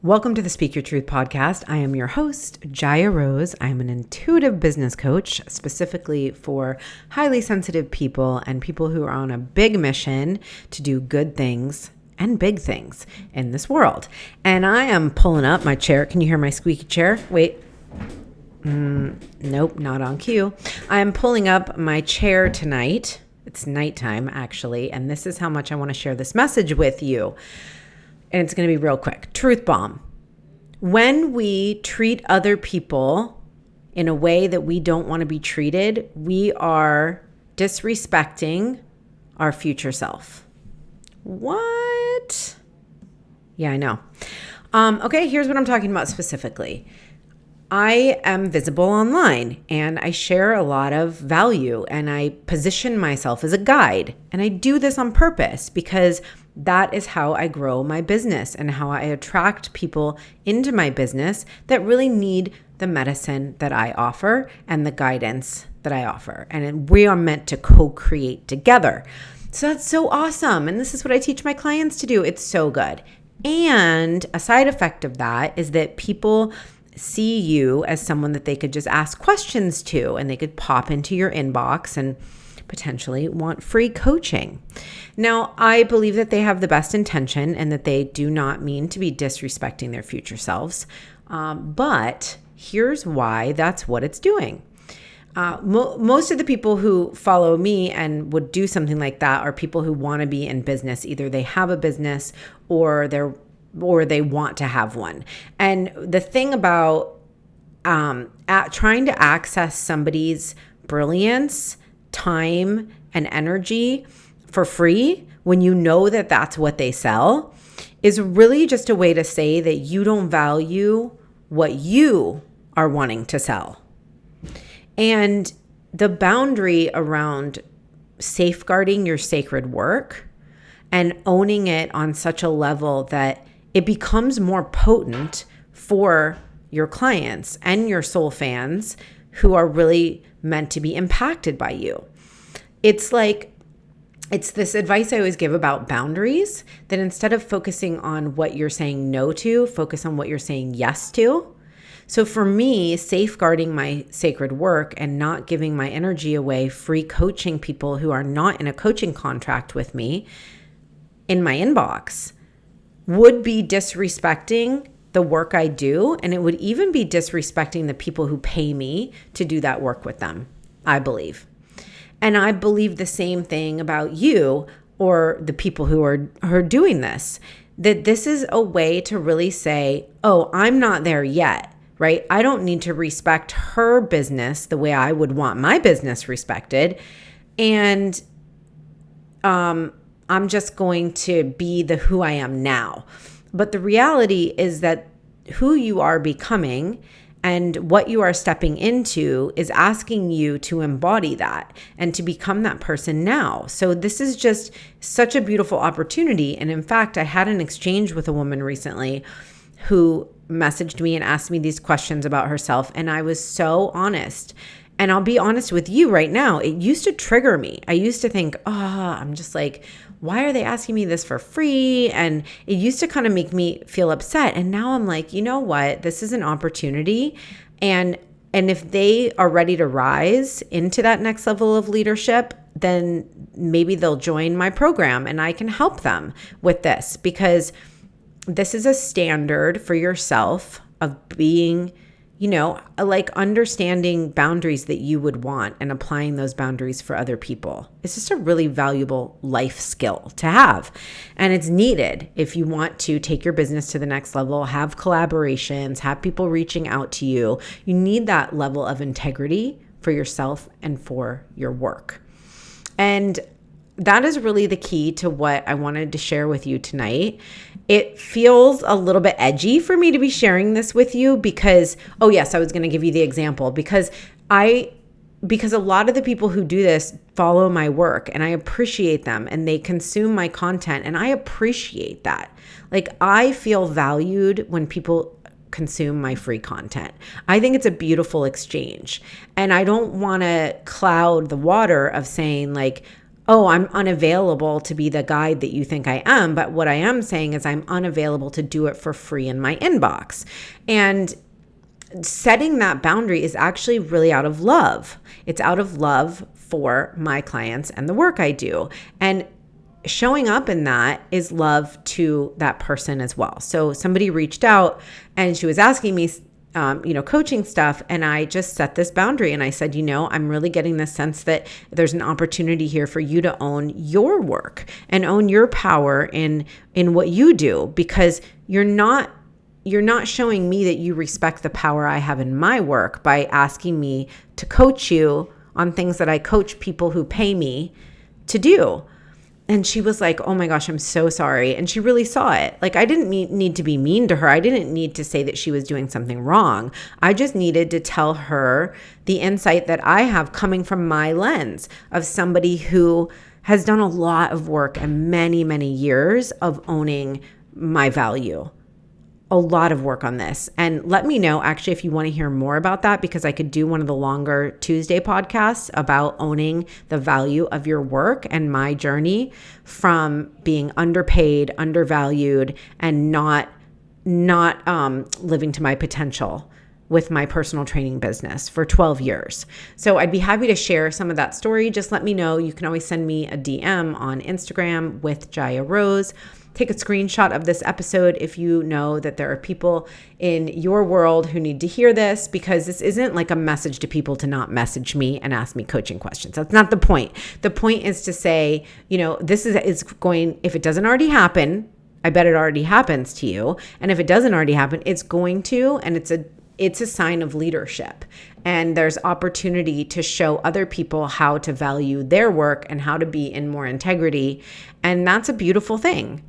Welcome to the Speak Your Truth podcast. I am your host, Jaya Rose. I'm an intuitive business coach, specifically for highly sensitive people and people who are on a big mission to do good things and big things in this world. And I am pulling up my chair. Can you hear my squeaky chair? Wait. Nope, not on cue. I am pulling up my chair tonight. It's nighttime, actually. And this is how much I want to share this message with you. And it's going to be real quick. Truth bomb. When we treat other people in a way that we don't want to be treated, we are disrespecting our future self. What? Yeah, I know. Okay, here's what I'm talking about specifically. I am visible online and I share a lot of value and I position myself as a guide. And I do this on purpose because that is how I grow my business and how I attract people into my business that really need the medicine that I offer and the guidance that I offer. And we are meant to co-create together. So that's so awesome. And this is what I teach my clients to do. It's so good. And a side effect of that is that people see you as someone that they could just ask questions to, and they could pop into your inbox and potentially want free coaching. Now, I believe that they have the best intention and that they do not mean to be disrespecting their future selves. But here's why that's what it's doing. Most of the people who follow me and would do something like that are people who want to be in business. Either they have a business or they want to have one. And the thing about trying to access somebody's brilliance, time, and energy for free when you know that that's what they sell is really just a way to say that you don't value what you are wanting to sell. And the boundary around safeguarding your sacred work and owning it on such a level that it becomes more potent for your clients and your soul fans who are really meant to be impacted by you. It's this advice I always give about boundaries, that instead of focusing on what you're saying no to, focus on what you're saying yes to. So for me, safeguarding my sacred work and not giving my energy away, free coaching people who are not in a coaching contract with me in my inbox, would be disrespecting the work I do, and it would even be disrespecting the people who pay me to do that work with them, I believe. And I believe the same thing about you or the people who are doing this, that this is a way to really say, oh, I'm not there yet, right? I don't need to respect her business the way I would want my business respected. And I'm just going to be who I am now. But the reality is that who you are becoming and what you are stepping into is asking you to embody that and to become that person now. So this is just such a beautiful opportunity. And in fact, I had an exchange with a woman recently who messaged me and asked me these questions about herself. And I was so honest. And I'll be honest with you right now, it used to trigger me. I used to think, I'm just like, why are they asking me this for free? And it used to kind of make me feel upset. And now I'm like, you know what? This is an opportunity. And if they are ready to rise into that next level of leadership, then maybe they'll join my program and I can help them with this, because this is a standard for yourself of being, like understanding boundaries that you would want and applying those boundaries for other people. It's just a really valuable life skill to have. And it's needed if you want to take your business to the next level, have collaborations, have people reaching out to you. You need that level of integrity for yourself and for your work. And that is really the key to what I wanted to share with you tonight. It feels a little bit edgy for me to be sharing this with you because, I was going to give you the example because a lot of the people who do this follow my work and I appreciate them and they consume my content and I appreciate that. Like, I feel valued when people consume my free content. I think it's a beautiful exchange. And I don't want to cloud the water of saying like, oh, I'm unavailable to be the guide that you think I am. But what I am saying is I'm unavailable to do it for free in my inbox. And setting that boundary is actually really out of love. It's out of love for my clients and the work I do. And showing up in that is love to that person as well. So somebody reached out and she was asking me, coaching stuff. And I just set this boundary and I said, I'm really getting this sense that there's an opportunity here for you to own your work and own your power in what you do, because you're not showing me that you respect the power I have in my work by asking me to coach you on things that I coach people who pay me to do. And she was like, oh my gosh, I'm so sorry. And she really saw it. Like, I didn't need to be mean to her. I didn't need to say that she was doing something wrong. I just needed to tell her the insight that I have coming from my lens of somebody who has done a lot of work and many, many years of owning my value. A lot of work on this. And let me know actually if you want to hear more about that, because I could do one of the longer Tuesday podcasts about owning the value of your work and my journey from being underpaid, undervalued, and not living to my potential with my personal training business for 12 years. So I'd be happy to share some of that story. Just let me know. You can always send me a DM on Instagram with Jaya Rose. Take a screenshot of this episode if you know that there are people in your world who need to hear this, because this isn't like a message to people to not message me and ask me coaching questions. That's not the point. The point is to say, this is going, if it doesn't already happen, I bet it already happens to you. And if it doesn't already happen, it's going to, and it's a sign of leadership. And there's opportunity to show other people how to value their work and how to be in more integrity. And that's a beautiful thing.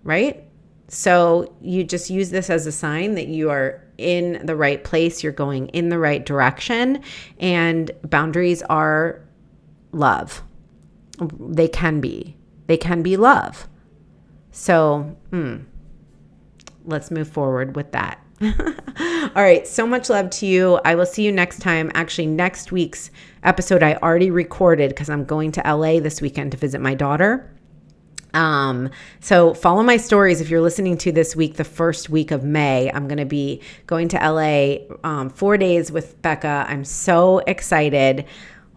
Right? So you just use this as a sign that you are in the right place, you're going in the right direction, and boundaries are love. They can be love. So let's move forward with that. All right. So much love to you. I will see you next time. Actually, next week's episode I already recorded because I'm going to LA this weekend to visit my daughter. So follow my stories. If you're listening to this week, the first week of May, I'm going to be going to LA, 4 days with Becca. I'm so excited.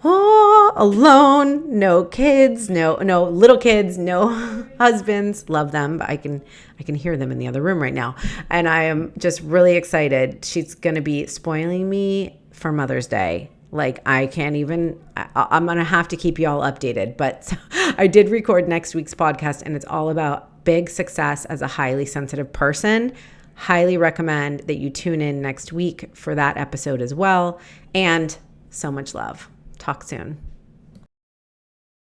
Oh, alone, no kids, no little kids, no husbands, love them, but I can hear them in the other room right now. And I am just really excited. She's going to be spoiling me for Mother's Day. Like, I'm going to have to keep you all updated. But I did record next week's podcast, and it's all about big success as a highly sensitive person. Highly recommend that you tune in next week for that episode as well. And so much love. Talk soon.